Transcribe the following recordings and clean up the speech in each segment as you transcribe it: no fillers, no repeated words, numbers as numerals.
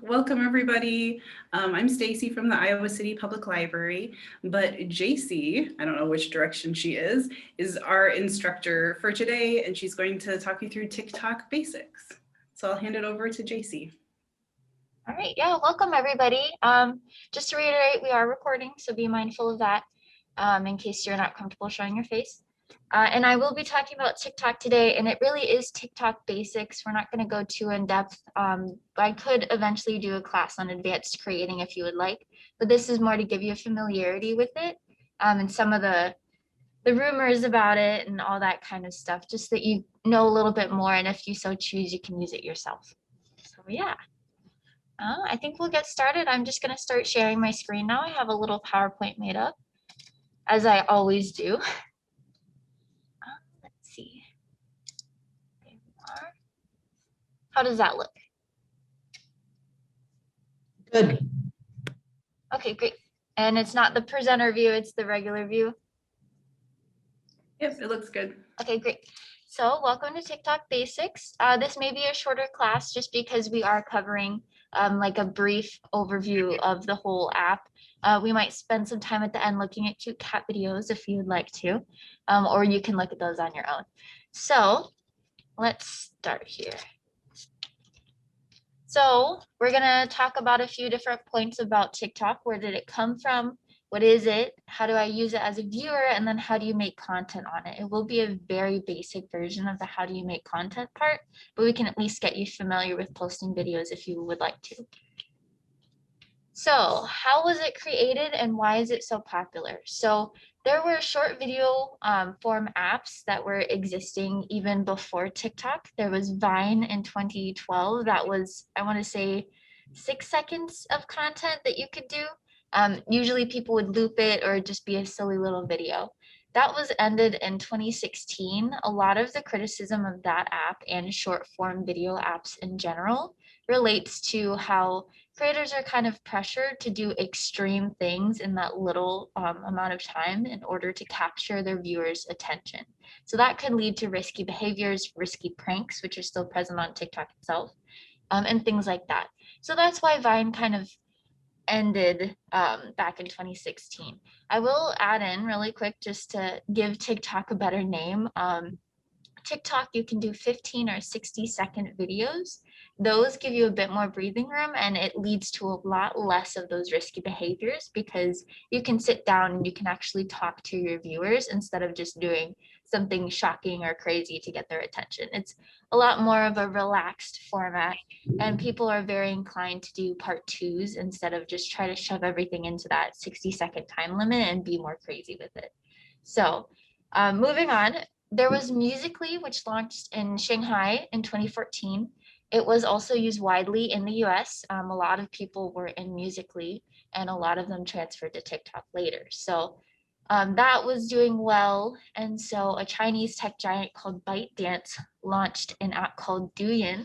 Welcome everybody. I'm Stacy from the Iowa City Public Library, but JC, I don't know which direction she is our instructor for today, and she's going to talk you through TikTok basics. So I'll hand it over to JC. All right, yeah, welcome everybody. Just to reiterate, we are recording, so be mindful of that in case you're not comfortable showing your face. And I will be talking about TikTok today, and it really is TikTok basics. We're not going to go too in depth. I could eventually do a class on advanced creating if you would like, but this is more to give you a familiarity with it and some of the rumors about it and all that kind of stuff, just that you know a little bit more, and if you so choose, you can use it yourself. So yeah. I think we'll get started. I'm just going to start sharing my screen now. I have a little PowerPoint made up, as I always do. Let's see. There we are. How does that look? Good. Okay, great. And it's not the presenter view, it's the regular view. Yep, it looks good. Okay, great. So welcome to TikTok Basics. This may be a shorter class just because we are covering like a brief overview of the whole app. We might spend some time at the end looking at cute cat videos if you would like to, or you can look at those on your own. So let's start here. So we're gonna talk about a few different points about TikTok. Where did it come from? What is it? How do I use it as a viewer? And then how do you make content on it? It will be a very basic version of the how do you make content part, but we can at least get you familiar with posting videos if you would like to. So how was it created and why is it so popular? So there were short video form apps that were existing even before TikTok. There was Vine in 2012. That was, I want to say, 6 seconds of content that you could do. Usually people would loop it or just be a silly little video. That was ended in 2016. A lot of the criticism of that app and short form video apps in general relates to how creators are kind of pressured to do extreme things in that little amount of time in order to capture their viewers' attention. So that could lead to risky behaviors, risky pranks, which are still present on TikTok itself, and things like that. So that's why Vine kind of ended back in 2016. I will add in really quick just to give TikTok a better name. TikTok, you can do 15 or 60-second videos. Those give you a bit more breathing room and it leads to a lot less of those risky behaviors because you can sit down and you can actually talk to your viewers instead of just doing something shocking or crazy to get their attention. It's a lot more of a relaxed format and people are very inclined to do part twos instead of just try to shove everything into that 60-second time limit and be more crazy with it. So moving on, there was Musical.ly, which launched in Shanghai in 2014. It was also used widely in the US. A lot of people were in Musical.ly and a lot of them transferred to TikTok later. So that was doing well. And so a Chinese tech giant called ByteDance launched an app called Douyin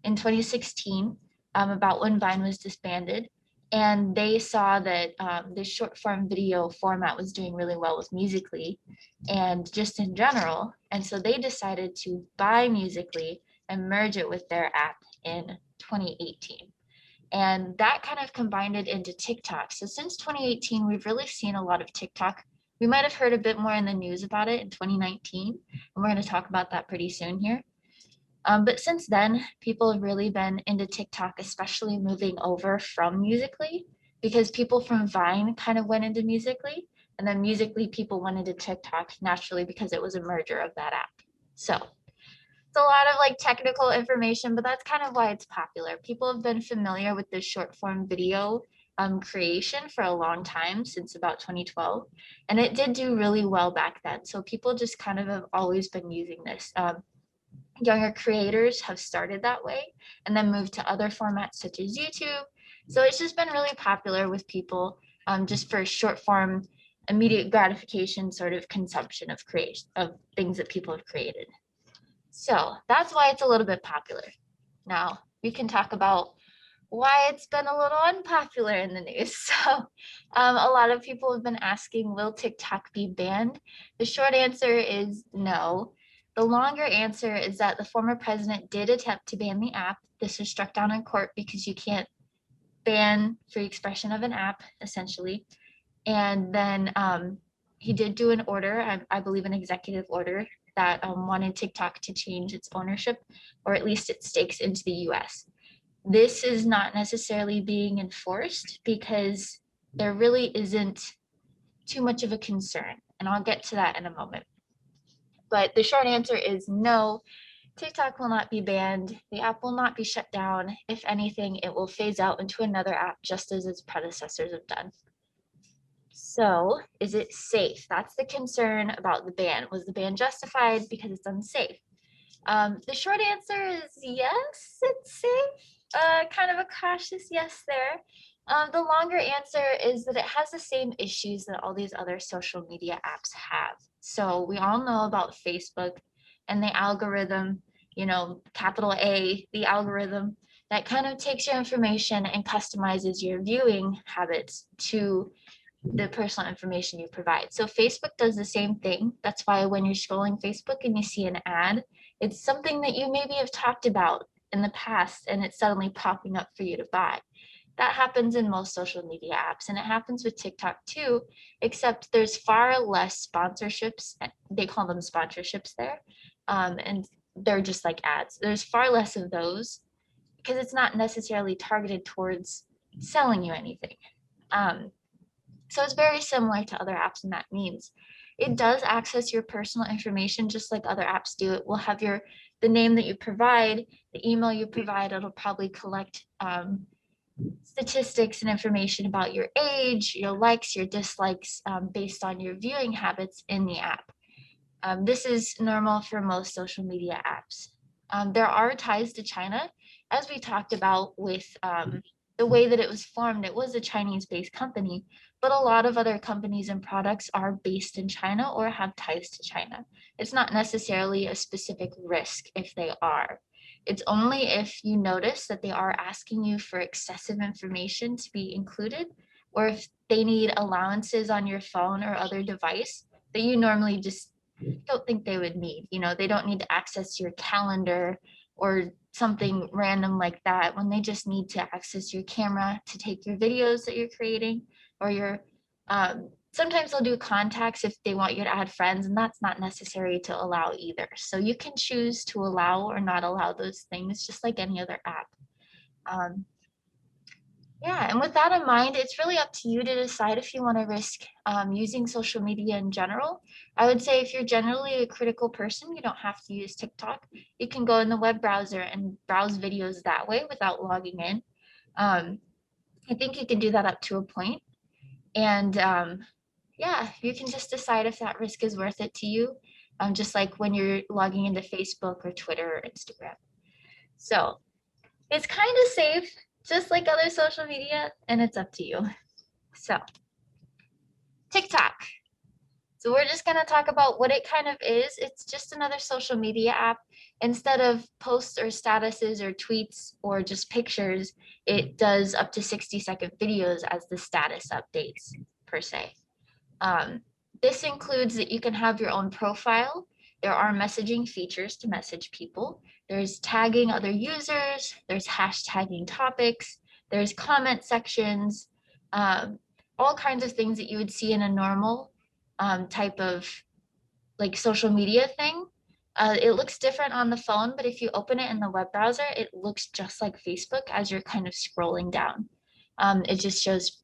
in 2016 about when Vine was disbanded. And they saw that the short form video format was doing really well with Musical.ly and just in general. And so they decided to buy Musical.ly and merge it with their app in 2018. And that kind of combined it into TikTok. So since 2018, we've really seen a lot of TikTok. We might have heard a bit more in the news about it in 2019, and we're going to talk about that pretty soon here. But since then, people have really been into TikTok, especially moving over from Musical.ly, because people from Vine kind of went into Musical.ly, and then Musical.ly people went into TikTok naturally because it was a merger of that app. So it's a lot of like technical information, but that's kind of why it's popular. People have been familiar with this short form video creation for a long time, since about 2012, and it did do really well back then. So people just kind of have always been using this. Younger creators have started that way and then moved to other formats such as YouTube. So it's just been really popular with people just for short form, immediate gratification sort of consumption of creation of things that people have created. So that's why it's a little bit popular. Now we can talk about why it's been a little unpopular in the news. So a lot of people have been asking, will TikTok be banned? The short answer is no. The longer answer is that the former president did attempt to ban the app. This was struck down in court because you can't ban free expression of an app, essentially. And then he did do an order, I believe an executive order, that wanted TikTok to change its ownership, or at least its stakes, into the US. This is not necessarily being enforced because there really isn't too much of a concern. And I'll get to that in a moment. But the short answer is no, TikTok will not be banned. The app will not be shut down. If anything, it will phase out into another app just as its predecessors have done. So, is it safe? That's the concern about the ban. Was the ban justified because it's unsafe? The short answer is yes, it's safe. Kind of a cautious yes there. The longer answer is that it has the same issues that all these other social media apps have. So we all know about Facebook and the algorithm, you know, capital A, the algorithm that kind of takes your information and customizes your viewing habits to the personal information you provide. So Facebook does the same thing. That's why when you're scrolling Facebook and you see an ad, it's something that you maybe have talked about in the past and it's suddenly popping up for you to buy. That happens in most social media apps, and it happens with TikTok too, except there's far less sponsorships. They call them sponsorships there. And they're just like ads. There's far less of those because it's not necessarily targeted towards selling you anything. So it's very similar to other apps in that means. It does access your personal information just like other apps do. It will have the name that you provide, the email you provide. It'll probably collect statistics and information about your age, your likes, your dislikes, based on your viewing habits in the app. This is normal for most social media apps. There are ties to China, as we talked about with the way that it was formed. It was a Chinese-based company, but a lot of other companies and products are based in China or have ties to China. It's not necessarily a specific risk if they are. It's only if you notice that they are asking you for excessive information to be included, or if they need allowances on your phone or other device that you normally just don't think they would need. You know, they don't need to access your calendar or something random like that when they just need to access your camera to take your videos that you're creating, or your sometimes they'll do contacts if they want you to add friends, and that's not necessary to allow either. So you can choose to allow or not allow those things just like any other app. Yeah, and with that in mind, it's really up to you to decide if you want to risk using social media in general. I would say if you're generally a critical person, you don't have to use TikTok. You can go in the web browser and browse videos that way without logging in. I think you can do that up to a point. And yeah, you can just decide if that risk is worth it to you, just like when you're logging into Facebook or Twitter or Instagram. So it's kind of safe, just like other social media, and it's up to you. So TikTok. So we're just gonna talk about what it kind of is. It's just another social media app. Instead of posts or statuses or tweets or just pictures, it does up to 60-second videos as the status updates per se. This includes that you can have your own profile. There are messaging features to message people. There's tagging other users. There's hashtagging topics. There's comment sections, all kinds of things that you would see in a normal type of like social media thing. It looks different on the phone, but if you open it in the web browser, it looks just like Facebook as you're kind of scrolling down. It just shows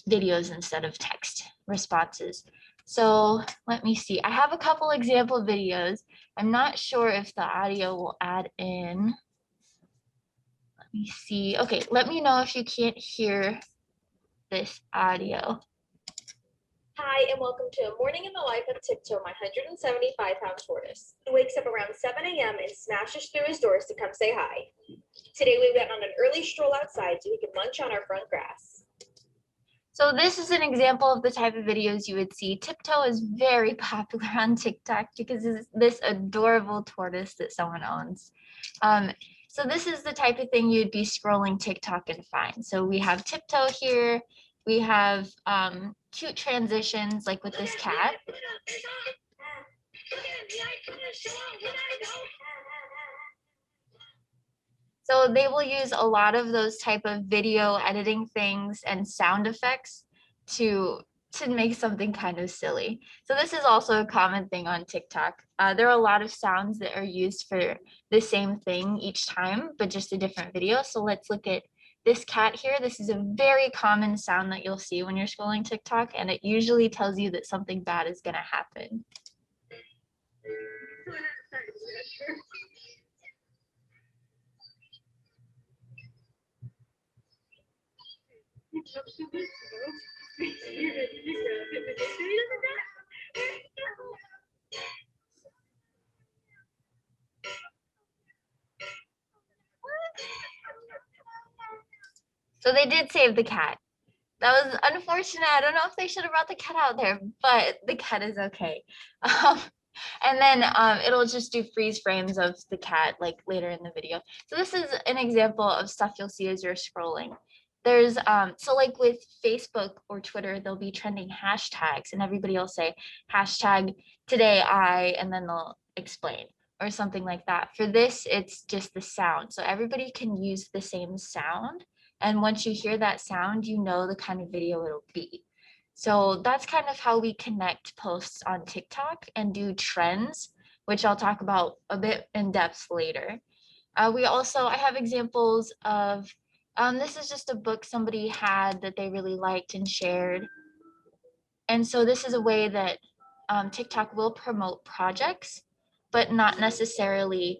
videos instead of text responses. So let me see. I have a couple example videos. I'm not sure if the audio will add in. Let me see. Okay, let me know if you can't hear this audio. Hi, and welcome to A Morning in the Life of Tiptoe, my 175-pound tortoise, who wakes up around 7 a.m. and smashes through his doors to come say hi. Today we went on an early stroll outside so we could munch on our front grass. So this is an example of the type of videos you would see. Tiptoe is very popular on TikTok because it's this adorable tortoise that someone owns. So this is the type of thing you'd be scrolling TikTok and find. So we have Tiptoe here. We have cute transitions like with this cat. So they will use a lot of those type of video editing things and sound effects to make something kind of silly. So this is also a common thing on TikTok. There are a lot of sounds that are used for the same thing each time, but just a different video. So let's look at this cat here. This is a very common sound that you'll see when you're scrolling TikTok, and it usually tells you that something bad is gonna happen. So they did save the cat. That was unfortunate. I don't know if they should have brought the cat out there, but the cat is okay. And then it'll just do freeze frames of the cat like later in the video. So this is an example of stuff you'll see as you're scrolling. There's so like with Facebook or Twitter, there'll be trending hashtags and everybody will say hashtag today I, and then they'll explain or something like that. For this, it's just the sound. So everybody can use the same sound. And once you hear that sound, you know the kind of video it'll be. So that's kind of how we connect posts on TikTok and do trends, which I'll talk about a bit in depth later. I have examples of, this is just a book somebody had that they really liked and shared. And so this is a way that TikTok will promote projects, but not necessarily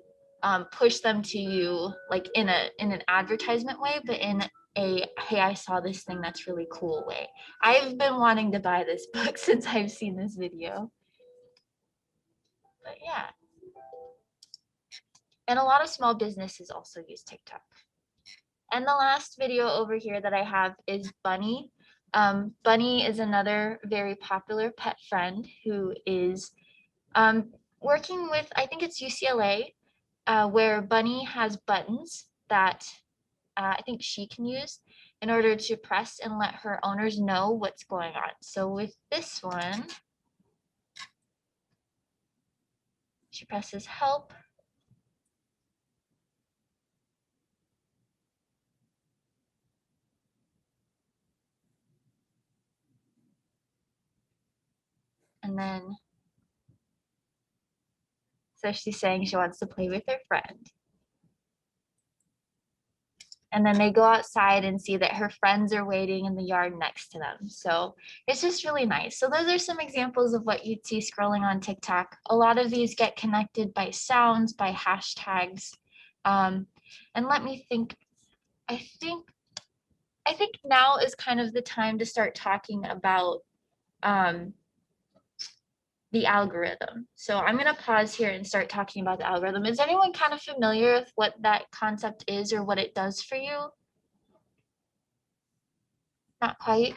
push them to you like in an advertisement way, but in a, hey, I saw this thing that's really cool way. I've been wanting to buy this book since I've seen this video. But yeah. And a lot of small businesses also use TikTok. And the last video over here that I have is Bunny. Bunny is another very popular pet friend who is working with, I think it's UCLA, where Bunny has buttons that I think she can use in order to press and let her owners know what's going on. So with this one, she presses help. And then, so she's saying she wants to play with her friend. And then they go outside and see that her friends are waiting in the yard next to them. So it's just really nice. So those are some examples of what you'd see scrolling on TikTok. A lot of these get connected by sounds, by hashtags. And let me think, I think now is kind of the time to start talking about the algorithm. So I'm going to pause here and start talking about the algorithm. Is anyone kind of familiar with what that concept is or what it does for you? Not quite.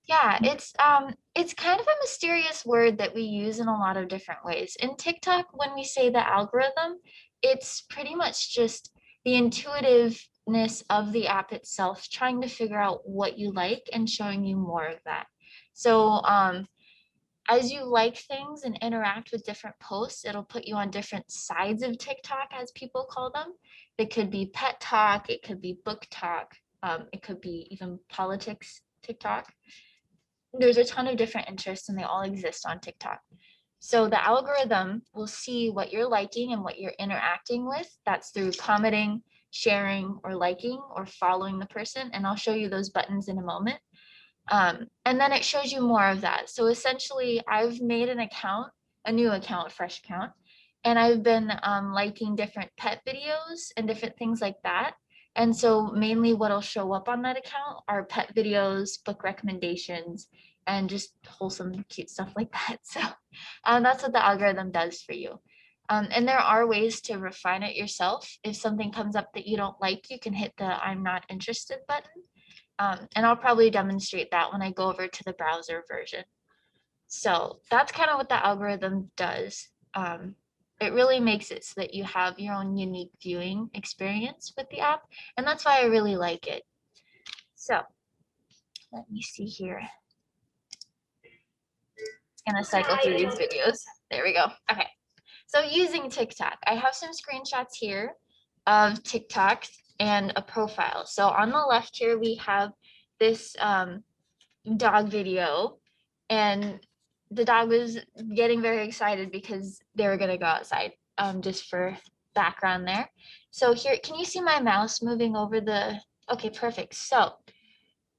Yeah, it's kind of a mysterious word that we use in a lot of different ways. In TikTok, when we say the algorithm, it's pretty much just the intuitiveness of the app itself, trying to figure out what you like and showing you more of that. So as you like things and interact with different posts, it'll put you on different sides of TikTok, as people call them. It could be pet talk, it could be book talk, it could be even politics TikTok. There's a ton of different interests and they all exist on TikTok. So the algorithm will see what you're liking and what you're interacting with. That's through commenting, sharing, or liking, or following the person. And I'll show you those buttons in a moment. And then it shows you more of that. So essentially, I've made an account, a new account, fresh account, and I've been liking different pet videos and different things like that. And so mainly what'll show up on that account are pet videos, book recommendations, and just wholesome, cute stuff like that. So that's what the algorithm does for you. And there are ways to refine it yourself. If something comes up that you don't like, you can hit the I'm not interested button. And I'll probably demonstrate that when I go over to the browser version. So that's kind of what the algorithm does. It really makes it so that you have your own unique viewing experience with the app. And that's why I really like it. So let me see here. It's gonna cycle through these videos. There we go. Okay. So using TikTok, I have some screenshots here of TikToks and a profile. So on the left here, we have this dog video, and the dog was getting very excited because they were gonna go outside, just for background there. So here, can you see my mouse moving over the, okay, perfect. So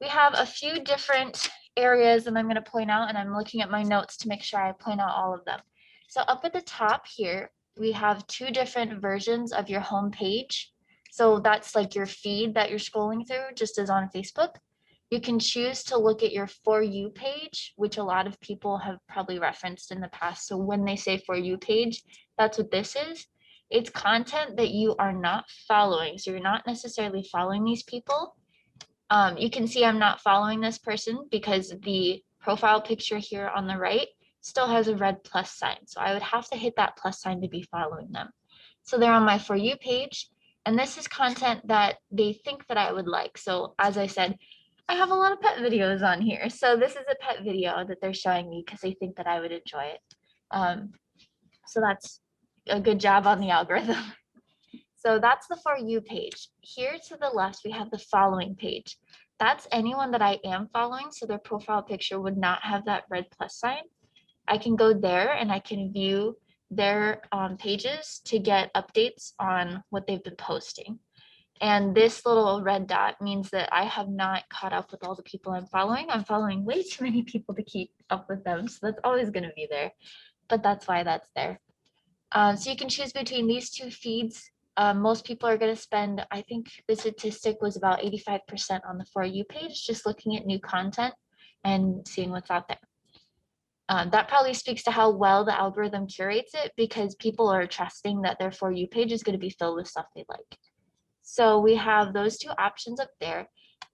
we have a few different areas that I'm gonna point out, and I'm looking at my notes to make sure I point out all of them. So up at the top here, we have two different versions of your home page. So that's like your feed that you're scrolling through, just as on Facebook. You can choose to look at your For You page, which a lot of people have probably referenced in the past. So when they say For You page, that's what this is. It's content that you are not following. So you're not necessarily following these people. You can see I'm not following this person because the profile picture here on the right still has a red plus sign. So I would have to hit that plus sign to be following them. So they're on my For You page, and this is content that they think that I would like. So as I said, I have a lot of pet videos on here. So this is a pet video that they're showing me because they think that I would enjoy it. So that's a good job on the algorithm. So that's the For You page. Here to the left, we have the following page. That's anyone that I am following, so their profile picture would not have that red plus sign. I can go there and I can view their pages to get updates on what they've been posting. And this little red dot means that I have not caught up with all the people I'm following. I'm following way too many people to keep up with them, so that's always going to be there. But that's why that's there. So you can choose between these two feeds. Most people are going to spend, I think the statistic was about 85% on the For You page, just looking at new content and seeing what's out there. That probably speaks to how well the algorithm curates it, because people are trusting that their For You page is going to be filled with stuff they like. So we have those two options up there.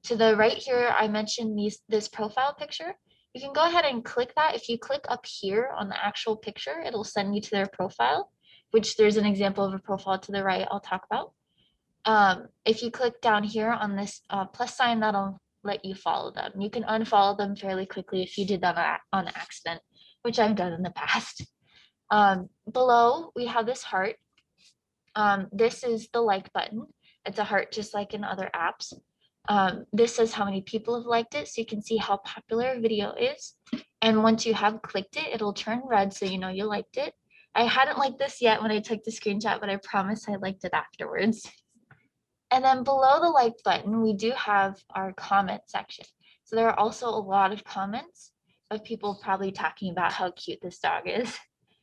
To the right here, I mentioned this profile picture. You can go ahead and click that. If you click up here on the actual picture, it'll send you to their profile, which there's an example of a profile to the right I'll talk about. If you click down here on this plus sign, that'll let you follow them. You can unfollow them fairly quickly if you did that on accident, which I've done in the past. Below, we have this heart. This is the like button. It's a heart just like in other apps. This says how many people have liked it, so you can see how popular a video is. And once you have clicked it, it'll turn red, so you know you liked it. I hadn't liked this yet when I took the screenshot, but I promise I liked it afterwards. And then below the like button, we do have our comment section. So there are also a lot of comments of people probably talking about how cute this dog is.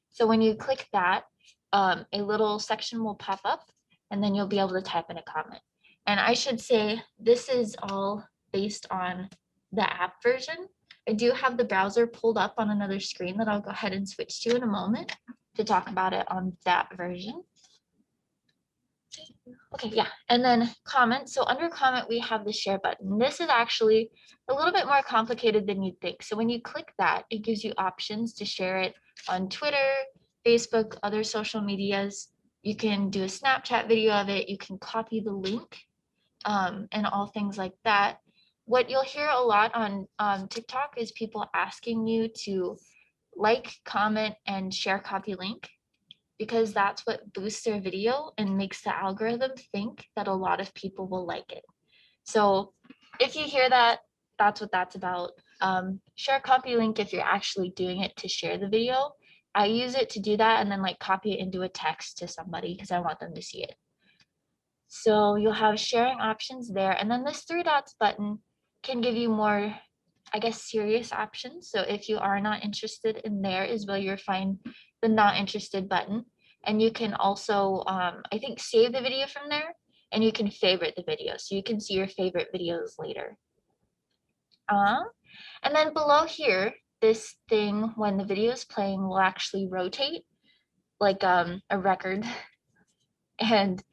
So when you click that, a little section will pop up, and then you'll be able to type in a comment. And I should say this is all based on the app version. I do have the browser pulled up on another screen that I'll go ahead and switch to in a moment to talk about it on that version. Okay, yeah, and then comment. So under comment, we have the share button. This is actually a little bit more complicated than you'd think. So when you click that, it gives you options to share it on Twitter, Facebook, other social medias. You can do a Snapchat video of it. You can copy the link and all things like that. What you'll hear a lot on TikTok is people asking you to like, comment, and share copy link, because that's what boosts their video and makes the algorithm think that a lot of people will like it. So if you hear that, that's what that's about. Share copy link if you're actually doing it to share the video. I use it to do that and then like copy it into a text to somebody because I want them to see it. So you'll have sharing options there. And then this three dots button can give you more, I guess, serious options. So if you are not interested in there is where you'll find the not interested button. And you can also, I think, save the video from there, and you can favorite the video. So you can see your favorite videos later. And then below here, this thing, when the video is playing, will actually rotate like a record. And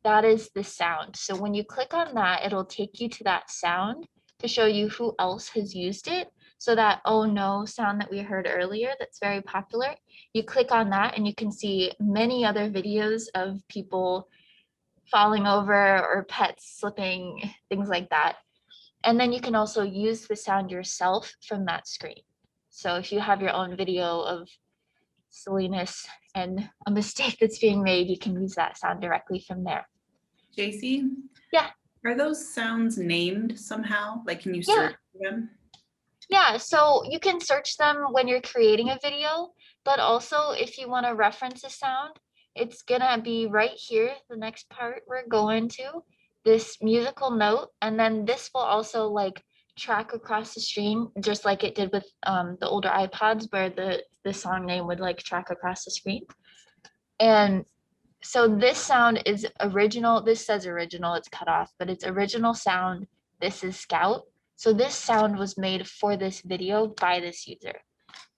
that is the sound. So when you click on that, it'll take you to that sound to show you who else has used it. So that "oh no" sound that we heard earlier, that's very popular, you click on that and you can see many other videos of people falling over or pets slipping, things like that. And then you can also use the sound yourself from that screen. So if you have your own video of silliness and a mistake that's being made, you can use that sound directly from there. JC? Yeah. Are those sounds named somehow? Like, can you Yeah. search for them? Yeah, so you can search them when you're creating a video, but also if you want to reference a sound, it's gonna be right here, the next part we're going to, this musical note, and then this will also like track across the screen, just like it did with the older iPods where the song name would like track across the screen. And so this sound is original. This says original, it's cut off, but it's original sound. This is Scout. So this sound was made for this video by this user.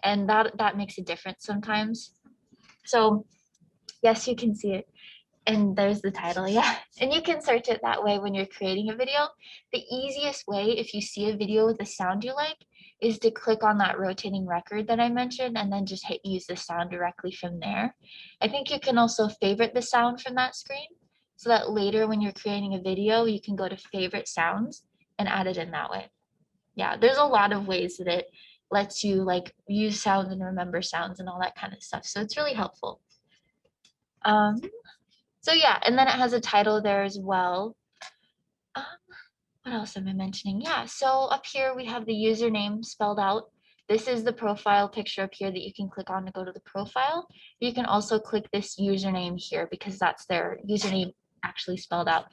And that makes a difference sometimes. So yes, you can see it. And there's the title, yeah. And you can search it that way when you're creating a video. The easiest way, if you see a video with a sound you like, is to click on that rotating record that I mentioned and then just hit use the sound directly from there. I think you can also favorite the sound from that screen so that later when you're creating a video, you can go to favorite sounds and add it in that way. Yeah, there's a lot of ways that it lets you like use sounds and remember sounds and all that kind of stuff. So it's really helpful. So yeah, and then it has a title there as well. What else am I mentioning? Yeah, so up here we have the username spelled out. This is the profile picture up here that you can click on to go to the profile. You can also click this username here because that's their username actually spelled out.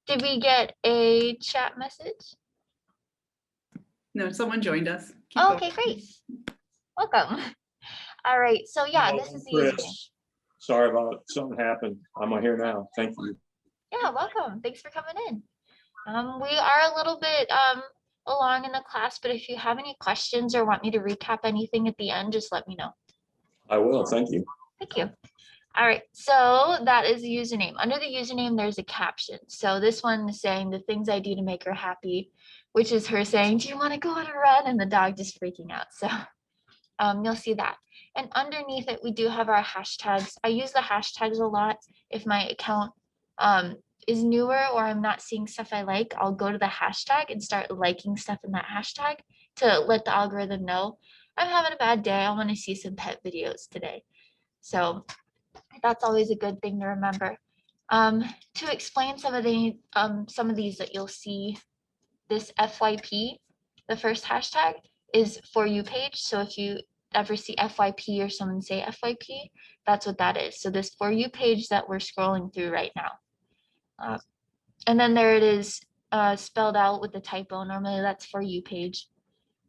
Did we get a chat message? No, someone joined us. Keep Oh, going. okay, great. Welcome. All right, so yeah, this is the username. Chris, sorry about something happened. I'm here now. Thank you. Yeah, welcome. Thanks for coming in. We are a little bit along in the class, but if you have any questions or want me to recap anything at the end, just let me know. I will. Thank you. Thank you. All right, so that is the username. Under the username, there's a caption. So this one is saying the things I do to make her happy, which is her saying, do you want to go on a run? And the dog just freaking out. So you'll see that. And underneath it, we do have our hashtags. I use the hashtags a lot. If my account is newer or I'm not seeing stuff I like, I'll go to the hashtag and start liking stuff in that hashtag to let the algorithm know I'm having a bad day. I want to see some pet videos today. So that's always a good thing to remember. To explain some of these that you'll see, this FYP, the first hashtag is for you page. So if you ever see FYP or someone say FYP, that's what that is. So this for you page that we're scrolling through right now. And then there it is spelled out with the typo. Normally that's for you page.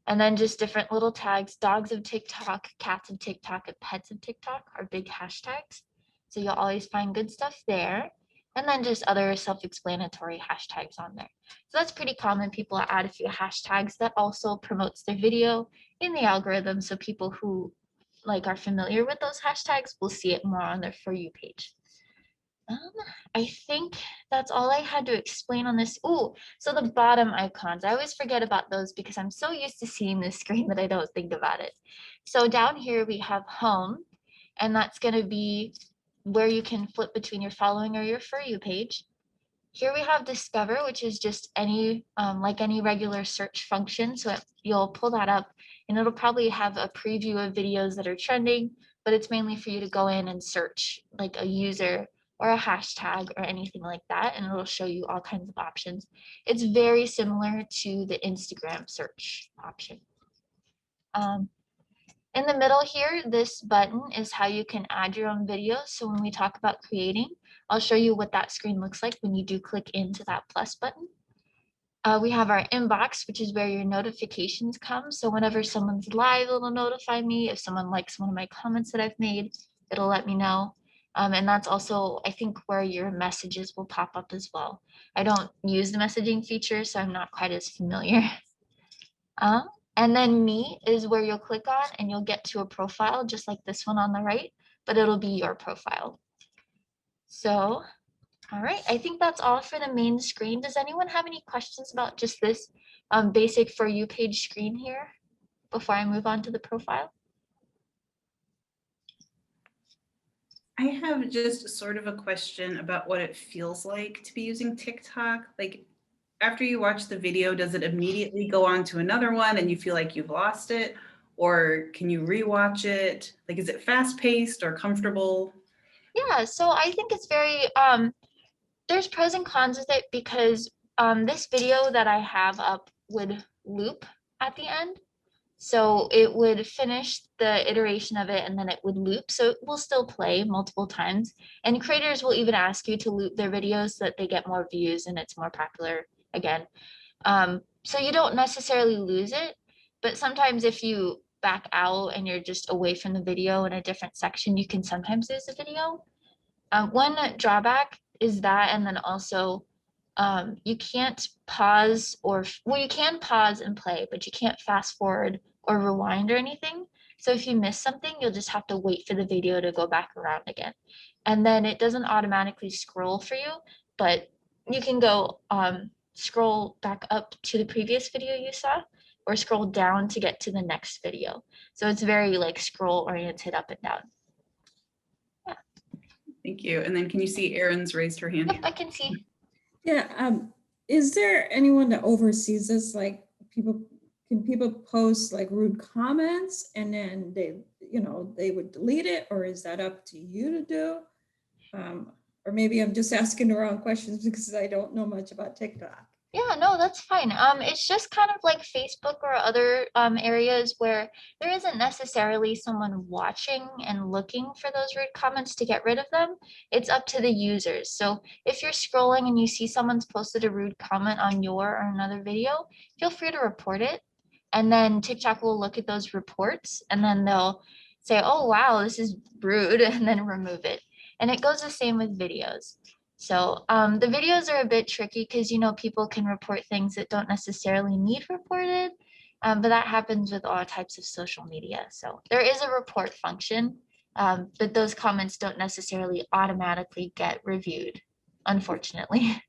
And then just different little tags, dogs of TikTok, cats of TikTok, and pets of TikTok are big hashtags. So you'll always find good stuff there. And then just other self-explanatory hashtags on there. So that's pretty common. People add a few hashtags that also promotes their video in the algorithm. So people who like are familiar with those hashtags will see it more on their For You page. I think that's all I had to explain on this. Oh, so the bottom icons, I always forget about those because I'm so used to seeing this screen that I don't think about it. So down here we have home, and that's going to be where you can flip between your following or your For You page. Here we have discover, which is just any like any regular search function. So you'll pull that up and it'll probably have a preview of videos that are trending, but it's mainly for you to go in and search like a user or a hashtag or anything like that, and it'll show you all kinds of options. It's very similar to the Instagram search option. In the middle here, this button is how you can add your own videos. So when we talk about creating, I'll show you what that screen looks like when you do click into that plus button. We have our inbox, which is where your notifications come. So whenever someone's live, it'll notify me. If someone likes one of my comments that I've made, it'll let me know. And that's also, I think, where your messages will pop up as well. I don't use the messaging feature, so I'm not quite as familiar. And then me is where you'll click on and you'll get to a profile just like this one on the right, but it'll be your profile. So, all right, I think that's all for the main screen. Does anyone have any questions about just this basic For You page screen here before I move on to the profile? I have just sort of a question about what it feels like to be using TikTok. Like, after you watch the video, does it immediately go on to another one and you feel like you've lost it? Or can you rewatch it? Like, is it fast paced or comfortable? Yeah, so I think it's very there's pros and cons with it because this video that I have up would loop at the end. So it would finish the iteration of it and then it would loop. So it will still play multiple times. And creators will even ask you to loop their videos so that they get more views and it's more popular again. So you don't necessarily lose it, but sometimes if you back out and you're just away from the video in a different section, you can sometimes lose the video. One drawback is that, and then also you can't pause well, you can pause and play, but you can't fast forward or rewind or anything. So if you miss something, you'll just have to wait for the video to go back around again. And then it doesn't automatically scroll for you, but you can go scroll back up to the previous video you saw or scroll down to get to the next video. So it's very like scroll oriented up and down. Thank you. And then can you see Erin's raised her hand? Yep, I can see. Yeah, is there anyone that oversees this? Like can people post like rude comments and then they would delete it, or is that up to you to do? Or maybe I'm just asking the wrong questions because I don't know much about TikTok. Yeah, no, that's fine. It's just kind of like Facebook or other areas where there isn't necessarily someone watching and looking for those rude comments to get rid of them. It's up to the users. So if you're scrolling and you see someone's posted a rude comment on your or another video, feel free to report it. And then TikTok will look at those reports and then they'll say, oh, wow, this is rude, and then remove it. And it goes the same with videos. So the videos are a bit tricky because, people can report things that don't necessarily need reported, but that happens with all types of social media. So there is a report function, but those comments don't necessarily automatically get reviewed, unfortunately.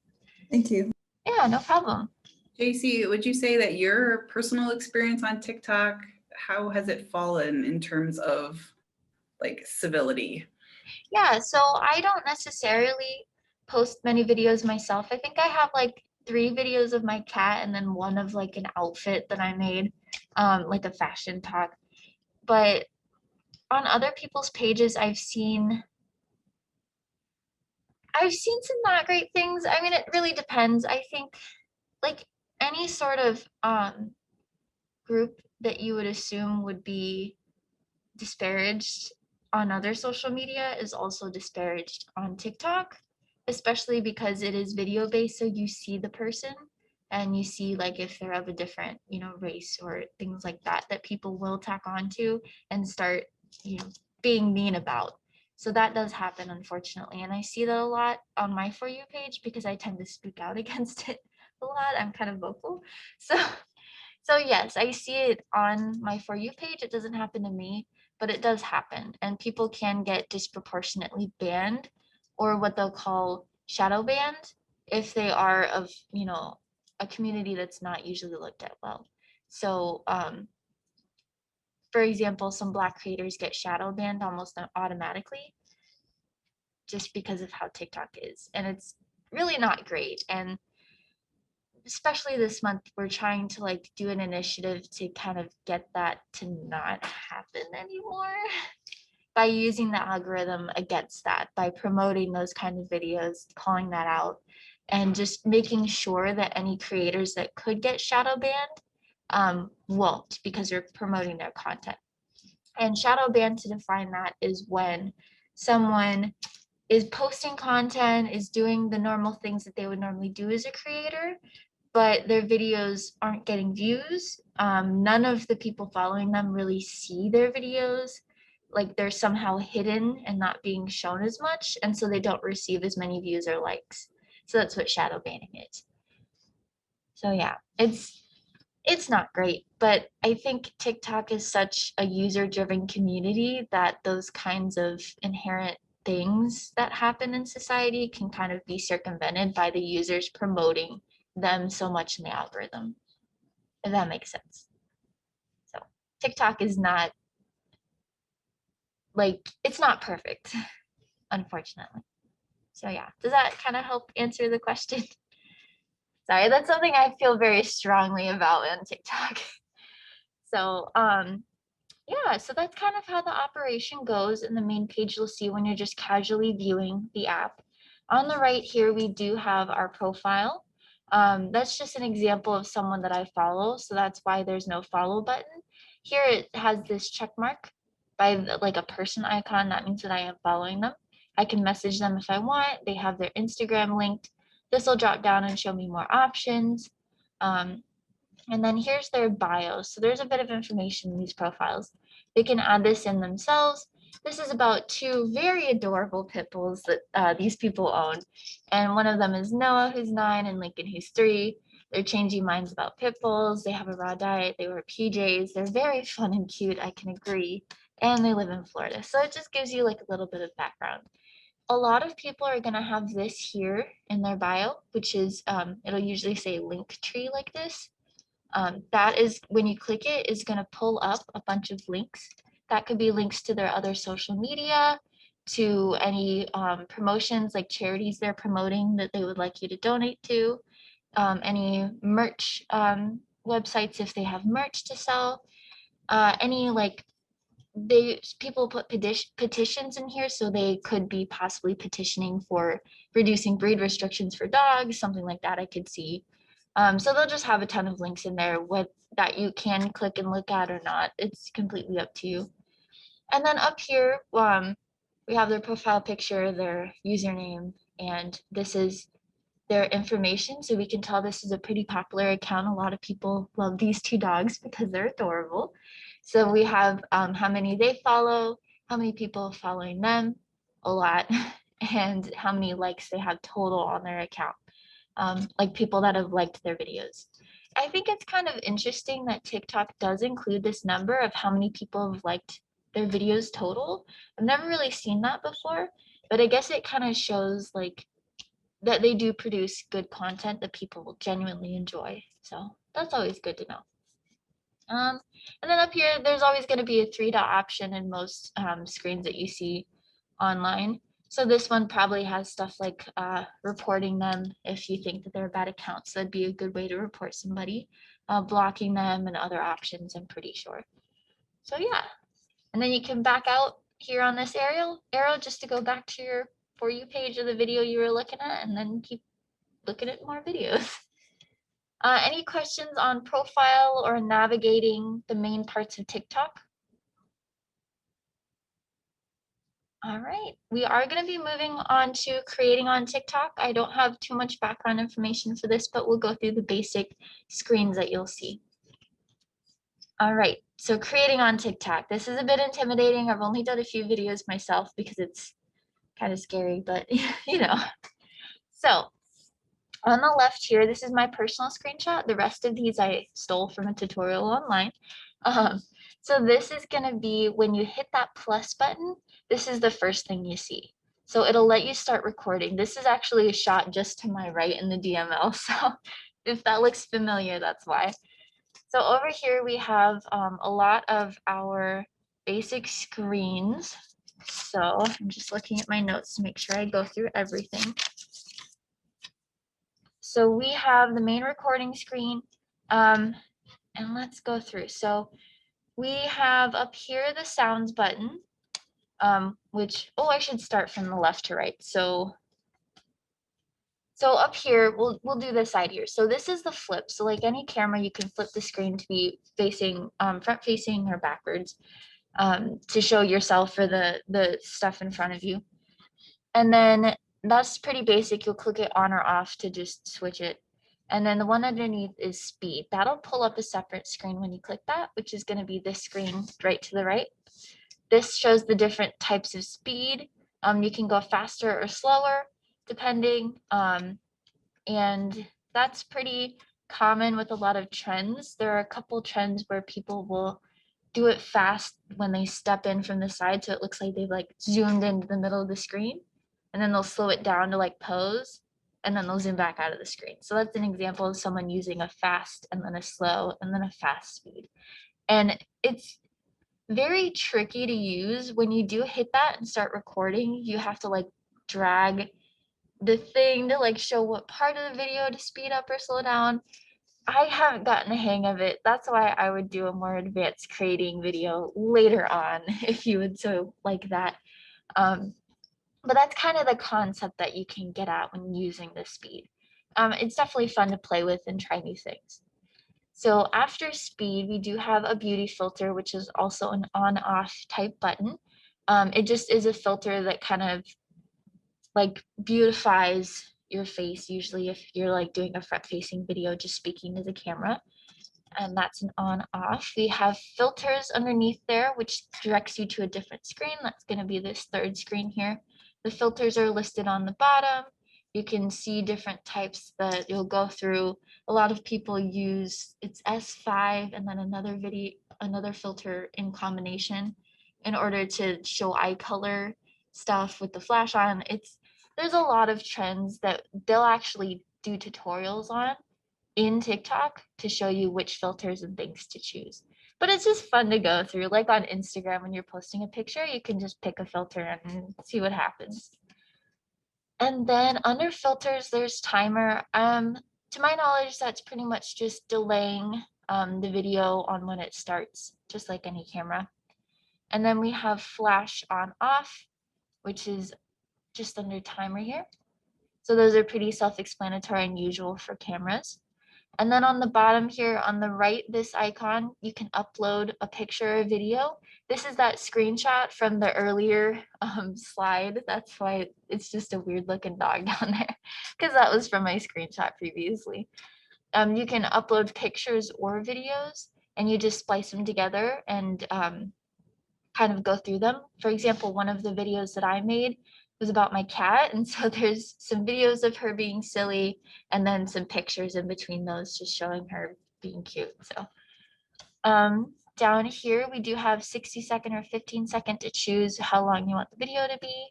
Thank you. Yeah, no problem. JC, would you say that your personal experience on TikTok, how has it fallen in terms of like civility? Yeah, so I don't necessarily post many videos myself. I think I have like 3 videos of my cat and then one of like an outfit that I made, like a fashion talk. But on other people's pages, I've seen some not great things. I mean, it really depends. I think like any sort of group that you would assume would be disparaged on other social media is also disparaged on TikTok, especially because it is video based. So you see the person and you see like if they're of a different, race or things like that, that people will tack onto and start, being mean about. So that does happen, unfortunately. And I see that a lot on my For You page because I tend to speak out against it a lot. I'm kind of vocal. So yes, I see it on my For You page. It doesn't happen to me, but it does happen. And people can get disproportionately banned or what they'll call shadow banned if they are of, a community that's not usually looked at well. So for example, some Black creators get shadow banned almost automatically just because of how TikTok is. And it's really not great. And especially this month, we're trying to like do an initiative to kind of get that to not happen anymore by using the algorithm against that, by promoting those kind of videos, calling that out, and just making sure that any creators that could get shadow banned won't, because they're promoting their content. And shadow ban, to define that, is when someone is posting content, is doing the normal things that they would normally do as a creator, but their videos aren't getting views. None of the people following them really see their videos. Like they're somehow hidden and not being shown as much. And so they don't receive as many views or likes. So that's what shadow banning is. So yeah, it's not great, but I think TikTok is such a user-driven community that those kinds of inherent things that happen in society can kind of be circumvented by the users promoting them so much in the algorithm, if that makes sense. So TikTok is not like, it's not perfect, unfortunately. So yeah, does that kind of help answer the question? Sorry, that's something I feel very strongly about on TikTok. So Yeah, so that's kind of how the operation goes. In the main page, you'll see when you're just casually viewing the app. On the right here, we do have our profile. That's just an example of someone that I follow, so that's why there's no follow button. Here it has this check mark by like a person icon. That means that I am following them. I can message them if I want. They have their Instagram linked. This will drop down and show me more options. Um, and then here's their bio. So there's a bit of information in these profiles. They can add this in themselves. This is about two very adorable pit bulls that these people own. And one of them is Noah, who's 9, and Lincoln, who's 3. They're changing minds about pit bulls. They have a raw diet. They wear PJs. They're very fun and cute, I can agree. And they live in Florida. So it just gives you like a little bit of background. A lot of people are gonna have this here in their bio, which is, it'll usually say link tree like this. That is, when you click it, is going to pull up a bunch of links. That could be links to their other social media, to any promotions like charities they're promoting that they would like you to donate to, any merch websites if they have merch to sell, any like people put petitions in here, so they could be possibly petitioning for reducing breed restrictions for dogs, something like that I could see. So they'll just have a ton of links in there that you can click and look at or not. It's completely up to you. And then up here, we have their profile picture, their username, and this is their information. So we can tell this is a pretty popular account. A lot of people love these two dogs because they're adorable. So we have how many they follow, how many people following them, a lot, and how many likes they have total on their account. Like people that have liked their videos. I think it's kind of interesting that TikTok does include this number of how many people have liked their videos total. I've never really seen that before, but I guess it kind of shows like that they do produce good content that people will genuinely enjoy. So that's always good to know. And then up here, there's always going to be a 3-dot option in most screens that you see online. So this one probably has stuff like reporting them if you think that they're a bad account. So that'd be a good way to report somebody, blocking them and other options, I'm pretty sure. So yeah, and then you can back out here on this arrow just to go back to your For You page of the video you were looking at, and then keep looking at more videos. Any questions on profile or navigating the main parts of TikTok? All right, we are going to be moving on to creating on TikTok. I don't have too much background information for this, but we'll go through the basic screens that you'll see. All right, so creating on TikTok. This is a bit intimidating. I've only done a few videos myself because it's kind of scary, but you know. So on the left here, this is my personal screenshot. The rest of these I stole from a tutorial online. So this is going to be when you hit that plus button, this is the first thing you see. So it'll let you start recording. This is actually a shot just to my right in the DML. So if that looks familiar, that's why. So over here we have a lot of our basic screens. So I'm just looking at my notes to make sure I go through everything. So we have the main recording screen, and let's go through. So we have up here the sounds button, which, oh, I should start from the left to right. So up here, we'll do this side here. So this is the flip. So like any camera, you can flip the screen to be facing front facing or backwards to show yourself or the stuff in front of you. And then that's pretty basic. You'll click it on or off to just switch it. And then the one underneath is speed. That'll pull up a separate screen when you click that, which is going to be this screen right to the right. This shows the different types of speed. You can go faster or slower depending. And that's pretty common with a lot of trends. There are a couple trends where people will do it fast when they step in from the side, so it looks like they've like zoomed into the middle of the screen, and then they'll slow it down to like pose, and then they'll zoom back out of the screen. So that's an example of someone using a fast and then a slow and then a fast speed. And it's very tricky to use. When you do hit that and start recording, you have to like drag the thing to like show what part of the video to speed up or slow down. I haven't gotten the hang of it. That's why I would do a more advanced creating video later on if you would so like that. But that's kind of the concept that you can get at when using the speed. It's definitely fun to play with and try new things. So after speed, we do have a beauty filter, which is also an on-off type button. It just is a filter that kind of like beautifies your face, usually if you're like doing a front-facing video, just speaking to the camera. And that's an on-off. We have filters underneath there, which directs you to a different screen. That's going to be this third screen here. The filters are listed on the bottom. You can see different types that you'll go through. A lot of people use it's S5 and then another filter in combination in order to show eye color stuff with the flash on. There's a lot of trends that they'll actually do tutorials on in TikTok to show you which filters and things to choose. But it's just fun to go through. Like on Instagram, when you're posting a picture, you can just pick a filter and see what happens. And then under filters, there's timer. To my knowledge, that's pretty much just delaying the video on when it starts, just like any camera. And then we have flash on off, which is just under timer here. So those are pretty self-explanatory and usual for cameras. And then on the bottom here on the right, this icon, you can upload a picture or video. This is that screenshot from the earlier slide. That's why it's just a weird looking dog down there, because that was from my screenshot previously. You can upload pictures or videos and you just splice them together and kind of go through them. For example, one of the videos that I made was about my cat. And so there's some videos of her being silly and then some pictures in between those just showing her being cute. So down here, we do have 60-second or 15-second to choose how long you want the video to be.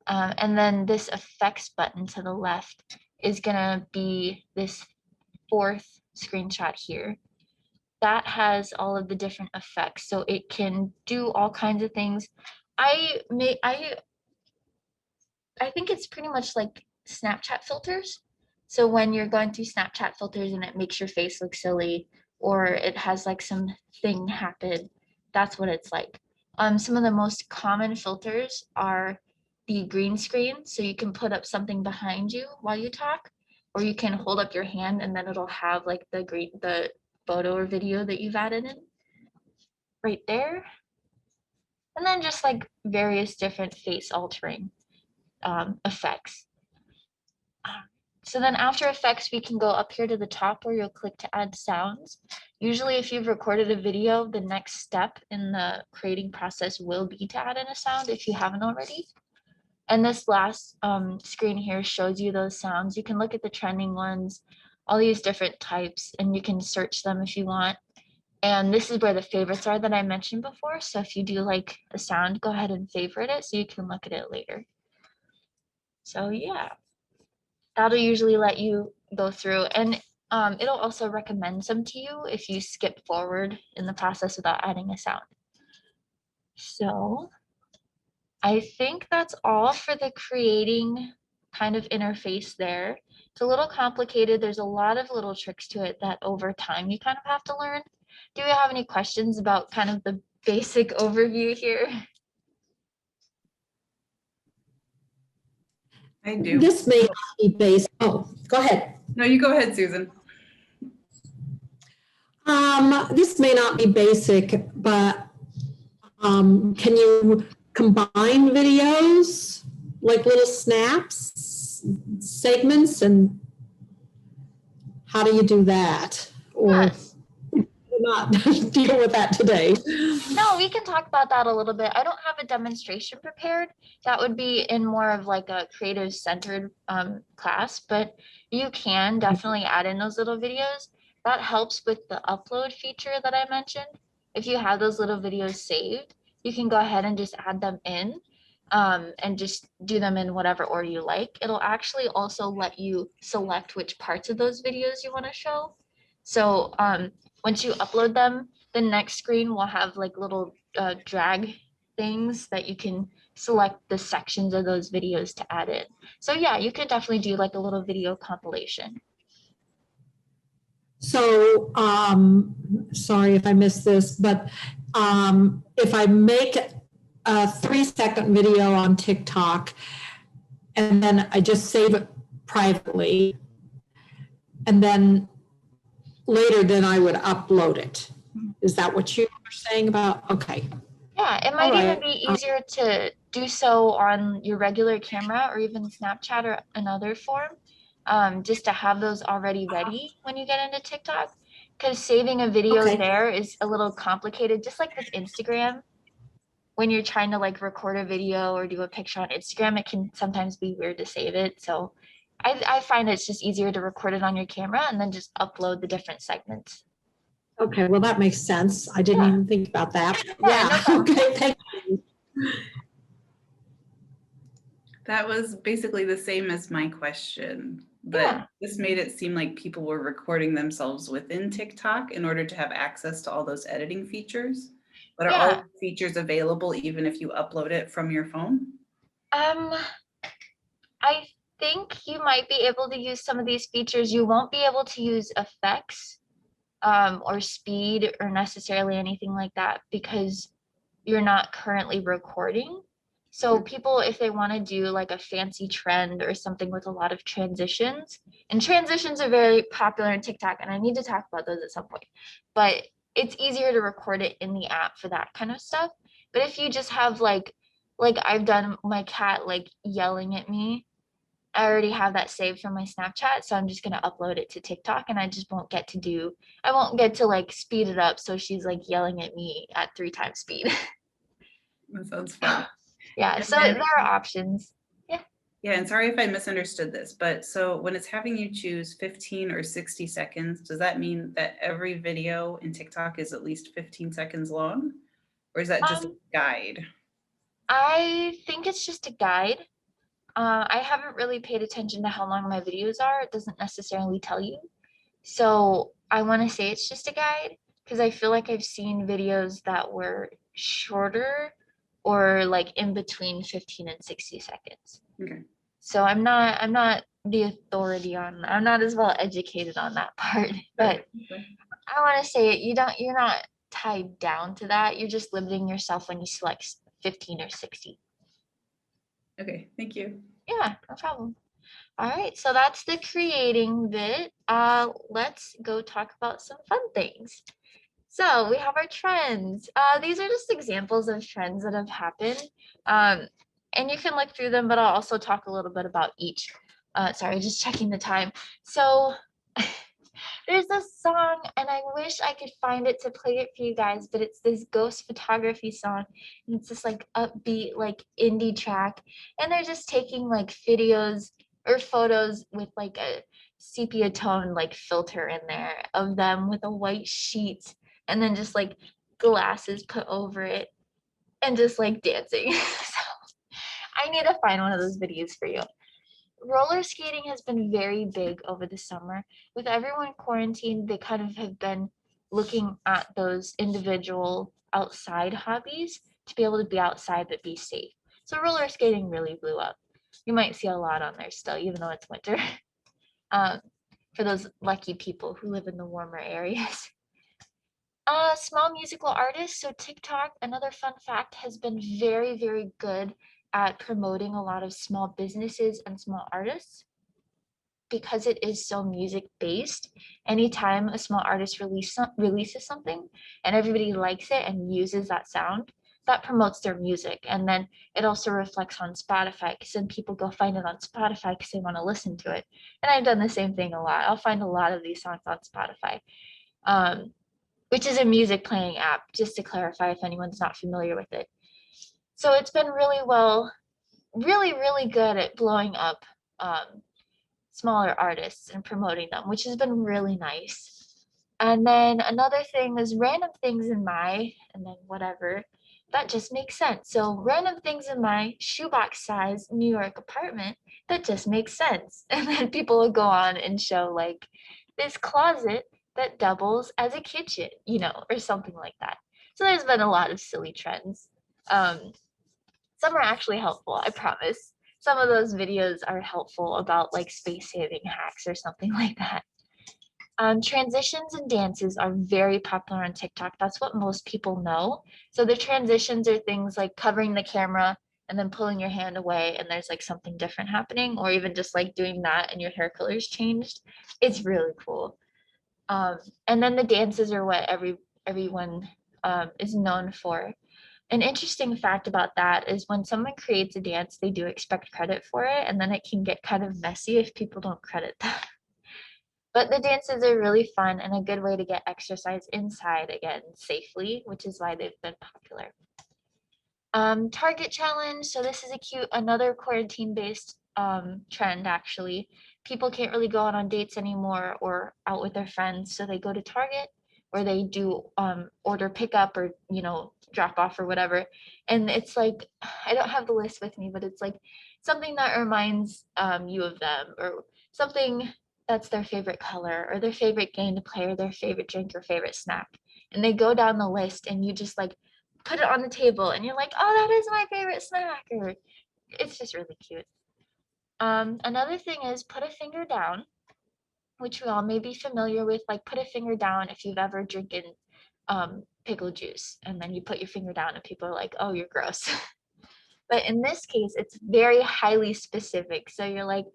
And then this effects button to the left is gonna be this fourth screenshot here. That has all of the different effects. So it can do all kinds of things. I think it's pretty much like Snapchat filters. So when you're going through Snapchat filters and it makes your face look silly or it has like some thing happen, that's what it's like. Some of the most common filters are the green screen. So you can put up something behind you while you talk, or you can hold up your hand and then it'll have like the photo or video that you've added in right there. And then just like various different face altering effects. So then after effects, we can go up here to the top where you'll click to add sounds. Usually if you've recorded a video, the next step in the creating process will be to add in a sound if you haven't already. And this last screen here shows you those sounds. You can look at the trending ones, all these different types, and you can search them if you want. And this is where the favorites are that I mentioned before. So if you do like a sound, go ahead and favorite it so you can look at it later. So yeah, that'll usually let you go through, and it'll also recommend some to you if you skip forward in the process without adding a sound. So I think that's all for the creating kind of interface there. It's a little complicated. There's a lot of little tricks to it that over time you kind of have to learn. Do you have any questions about kind of the basic overview here? I do. This may not be based, oh, go ahead. No, you go ahead, Susan. This may not be basic, but can you combine videos, like little snaps, segments, and how do you do that? Or Yes. not deal with that today? No, we can talk about that a little bit. I don't have a demonstration prepared. That would be in more of like a creative centered class, but you can definitely add in those little videos. That helps with the upload feature that I mentioned. If you have those little videos saved, you can go ahead and just add them in and just do them in whatever order you like. It'll actually also let you select which parts of those videos you want to show. So once you upload them, the next screen will have like little drag things that you can select the sections of those videos to add in. So yeah, you could definitely do like a little video compilation. So, sorry if I missed this, but if I make a 3-second video on TikTok and then I just save it privately, and then later then I would upload it. Is that what you were saying about? Okay. Yeah, it might even right. be easier to do so on your regular camera or even Snapchat or another form, just to have those already ready when you get into TikTok. Because saving a video Okay. there is a little complicated, just like with Instagram. When you're trying to like record a video or do a picture on Instagram, it can sometimes be weird to save it. So I find it's just easier to record it on your camera and then just upload the different segments. Okay, well, that makes sense. I didn't Yeah. even think about that. Yeah, no Yeah, problem. okay, thank you. That was basically the same as my question, but Yeah. this made it seem like people were recording themselves within TikTok in order to have access to all those editing features. But are all Yeah. the features available even if you upload it from your phone? I think you might be able to use some of these features. You won't be able to use effects or speed or necessarily anything like that because you're not currently recording. So people, if they want to do like a fancy trend or something with a lot of transitions, and transitions are very popular in TikTok, and I need to talk about those at some point, but it's easier to record it in the app for that kind of stuff. But if you just have like I've done my cat like yelling at me, I already have that saved from my Snapchat, so I'm just gonna upload it to TikTok, and I just won't get to I won't get to like speed it up so she's like yelling at me at 3 times speed. That sounds fun. Yeah, And so then- there are options. Yeah, and sorry if I misunderstood this, but so when it's having you choose 15 or 60 seconds, does that mean that every video in TikTok is at least 15 seconds long? Or is that just a Um, guide? I think it's just a guide. I haven't really paid attention to how long my videos are. It doesn't necessarily tell you. So I want to say it's just a guide because I feel like I've seen videos that were shorter or like in between 15 and 60 seconds. Okay. So I'm not the authority on, I'm not as well educated on that part, but Okay. I want to say you're not tied down to that. You're just limiting yourself when you select 15 or 60. Okay, thank you. Yeah, no problem. All right, so that's the creating bit. Let's go talk about some fun things. So we have our trends. These are just examples of trends that have happened. And you can look through them, but I'll also talk a little bit about each. Sorry, just checking the time. So there's this song, and I wish I could find it to play it for you guys, but it's this ghost photography song. And it's this like upbeat, like indie track. And they're just taking like videos or photos with like a sepia tone like filter in there of them with a white sheet and then just like glasses put over it and just like dancing. So I need to find one of those videos for you. Roller skating has been very big over the summer. With everyone quarantined, they kind of have been looking at those individual outside hobbies to be able to be outside but be safe. So roller skating really blew up. You might see a lot on there still, even though it's winter. For those lucky people who live in the warmer areas. Small musical artists. So TikTok, another fun fact, has been very, very good at promoting a lot of small businesses and small artists because it is so music based. Anytime a small artist releases something and everybody likes it and uses that sound, that promotes their music. And then it also reflects on Spotify because then people go find it on Spotify because they want to listen to it. And I've done the same thing a lot. I'll find a lot of these songs on Spotify. Which is a music playing app, just to clarify if anyone's not familiar with it. So it's been really, really good at blowing up smaller artists and promoting them, which has been really nice. And then another thing is random things in my, and then whatever, that just makes sense. So random things in my shoebox size New York apartment, that just makes sense. And then people will go on and show like this closet that doubles as a kitchen, or something like that. So there's been a lot of silly trends. Some are actually helpful, I promise. Some of those videos are helpful about like space saving hacks or something like that. Transitions and dances are very popular on TikTok. That's what most people know. So the transitions are things like covering the camera and then pulling your hand away and there's like something different happening, or even just like doing that and your hair color's changed. It's really cool. And then the dances are what everyone is known for. An interesting fact about that is when someone creates a dance, they do expect credit for it, and then it can get kind of messy if people don't credit them. But the dances are really fun and a good way to get exercise inside again safely, which is why they've been popular. Target challenge. So this is another quarantine-based trend actually. People can't really go out on dates anymore or out with their friends, so they go to Target or they do order pickup or drop off or whatever. And it's like, I don't have the list with me, but it's like something that reminds you of them, or something that's their favorite color or their favorite game to play or their favorite drink or favorite snack. And they go down the list and you just like put it on the table and you're like, oh, that is my favorite snack. Or it's just really cute. Another thing is put a finger down, which we all may be familiar with. Like put a finger down if you've ever drinking pickle juice and then you put your finger down and people are like, oh, you're gross. But in this case, it's very highly specific. So you're like,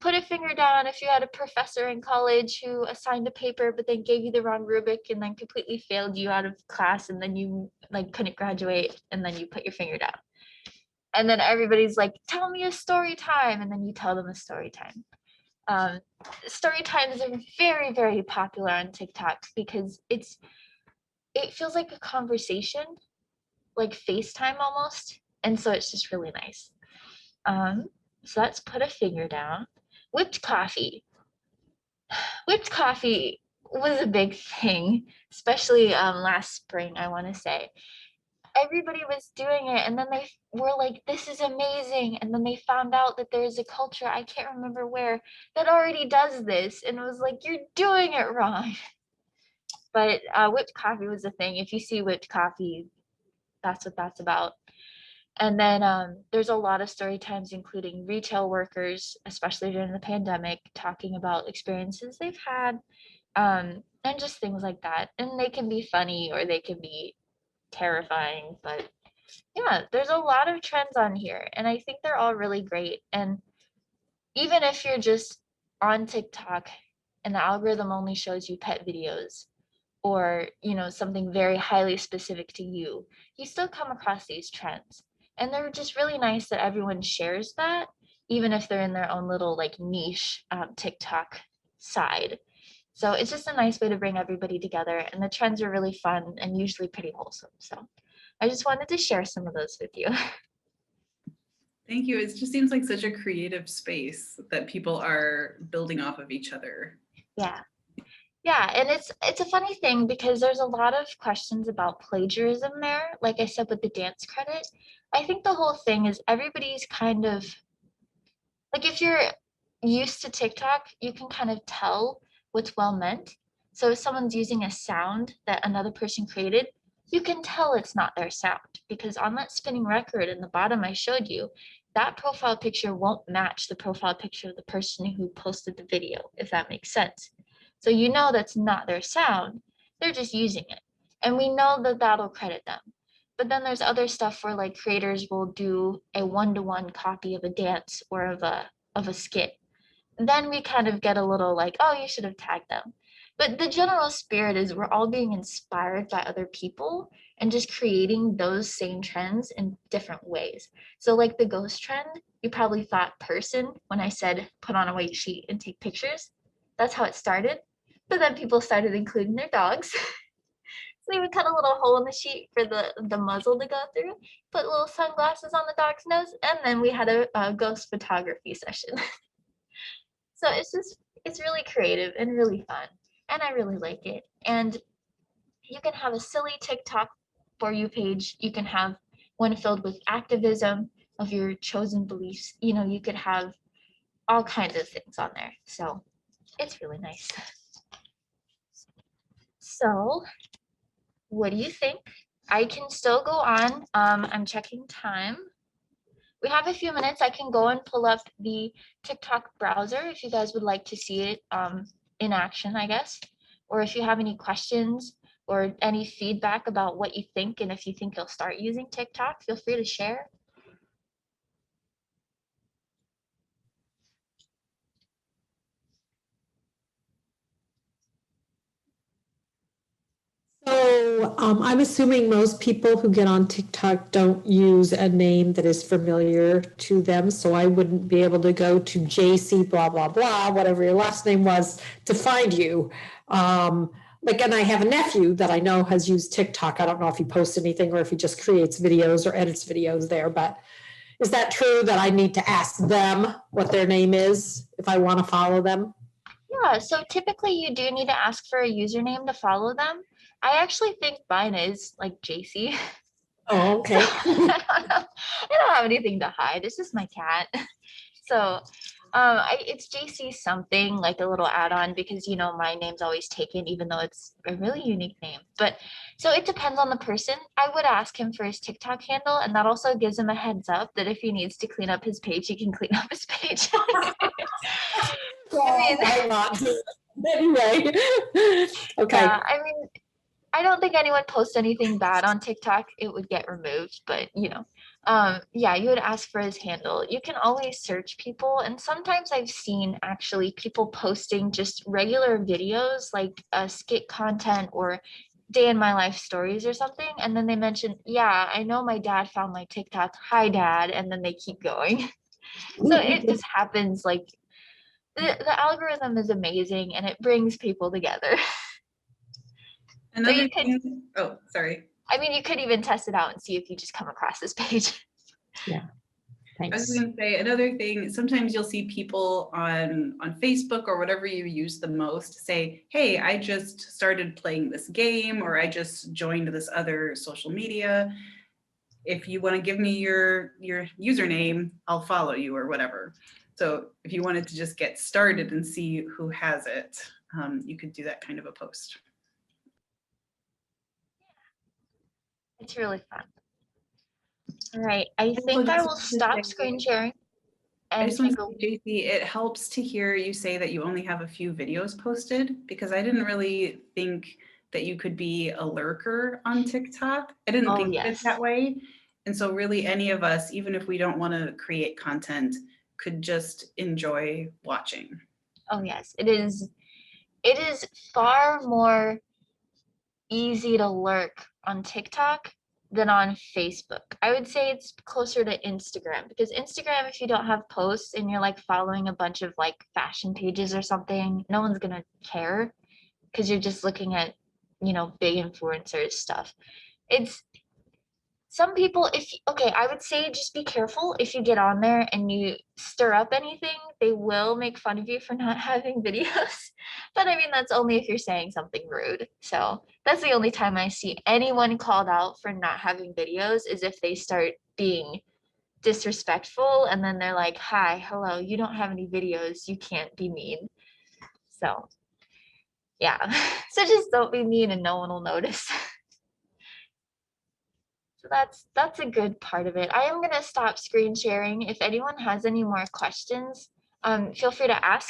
put a finger down if you had a professor in college who assigned a paper but then gave you the wrong rubric and then completely failed you out of class and then you like couldn't graduate, and then you put your finger down. And then everybody's like, tell me a story time, and then you tell them a story time. Story times are very, very popular on TikTok because it feels like a conversation, like FaceTime almost. And so it's just really nice. So let's put a finger down. Whipped coffee. Whipped coffee was a big thing, especially last spring, I want to say. Everybody was doing it, and then they were like, this is amazing. And then they found out that there's a culture, I can't remember where, that already does this. And it was like, you're doing it wrong. But whipped coffee was a thing. If you see whipped coffee, that's what that's about. And then there's a lot of story times, including retail workers, especially during the pandemic, talking about experiences they've had, and just things like that. And they can be funny or they can be terrifying, but yeah, there's a lot of trends on here, and I think they're all really great. And even if you're just on TikTok and the algorithm only shows you pet videos, or something very highly specific to you, you still come across these trends. And they're just really nice that everyone shares that, even if they're in their own little like niche TikTok side. So it's just a nice way to bring everybody together, and the trends are really fun and usually pretty wholesome. So I just wanted to share some of those with you. Thank you. It just seems like such a creative space that people are building off of each other. Yeah. Yeah, and it's a funny thing because there's a lot of questions about plagiarism there. Like I said with the dance credit, I think the whole thing is everybody's kind of like, if you're used to TikTok, you can kind of tell what's well meant. So if someone's using a sound that another person created, you can tell it's not their sound, because on that spinning record in the bottom I showed you, that profile picture won't match the profile picture of the person who posted the video, if that makes sense. So you know that's not their sound, they're just using it. And we know that that'll credit them. But then there's other stuff where like creators will do a one-to-one copy of a dance or of a skit. Then we kind of get a little like, oh, you should have tagged them. But the general spirit is we're all being inspired by other people and just creating those same trends in different ways. So like the ghost trend, you probably thought person when I said put on a white sheet and take pictures. That's how it started. But then people started including their dogs. So they would cut a little hole in the sheet for the muzzle to go through, put little sunglasses on the dog's nose, and then we had a ghost photography session. So it's really creative and really fun, and I really like it. And you can have a silly TikTok For You page. You can have one filled with activism of your chosen beliefs. You could have all kinds of things on there. So it's really nice. So what do you think? I can still go on. I'm checking time. We have a few minutes. I can go and pull up the TikTok browser if you guys would like to see it in action, I guess. Or if you have any questions or any feedback about what you think, and if you think you'll start using TikTok, feel free to share. So I'm assuming most people who get on TikTok don't use a name that is familiar to them. So I wouldn't be able to go to JC blah, blah, blah, whatever your last name was, to find you. And I have a nephew that I know has used TikTok. I don't know if he posts anything or if he just creates videos or edits videos there, but is that true that I need to ask them what their name is if I want to follow them? Yeah, so typically you do need to ask for a username to follow them. I actually think mine is like JC. Oh, okay. I don't have anything to hide. It's just my cat. So it's JC something, like a little add-on, because my name's always taken, even though it's a really unique name. But so it depends on the person. I would ask him for his TikTok handle, and that also gives him a heads up that if he needs to clean up his page, he can clean up his page. Why not? Anyway, okay. Yeah, I mean, I don't think anyone posts anything bad on TikTok. It would get removed, but yeah, you would ask for his handle. You can always search people, and sometimes I've seen actually people posting just regular videos like skit content or day in my life stories or something, and then they mention, yeah, I know my dad found my TikTok. Hi, dad, and then they keep going. So it just happens. Like the algorithm is amazing, and it brings people together. Another you could- thing, oh, sorry. I mean, you could even test it out and see if you just come across this page. Yeah, I was thanks. going to say another thing. Sometimes you'll see people on Facebook or whatever you use the most say, "Hey, I just started playing this game," or "I just joined this other social media. If you want to give me your username, I'll follow you," or whatever. So if you wanted to just get started and see who has it, you could do that kind of a post. It's really fun. All right, I also think I just will wanted to stop say- screen sharing I and just want take to a say, JC, it helps to hear you say that you only have a few videos posted, because I didn't really think that you could be a lurker on TikTok. I didn't Oh, think of it yes. that way. And so really any of us, even if we don't want to create content, could just enjoy watching. Oh, yes, it is. It is far more easy to lurk on TikTok than on Facebook. I would say it's closer to Instagram, because Instagram, if you don't have posts and you're like following a bunch of like fashion pages or something, no one's gonna care because you're just looking at, big influencers stuff. It's some people, I would say just be careful if you get on there and you stir up anything, they will make fun of you for not having videos. But I mean, that's only if you're saying something rude. So that's the only time I see anyone called out for not having videos, is if they start being disrespectful and then they're like, hi, hello, you don't have any videos, you can't be mean. So yeah, so just don't be mean and no one will notice. So that's a good part of it. I am gonna stop screen sharing. If anyone has any more questions, feel free to ask.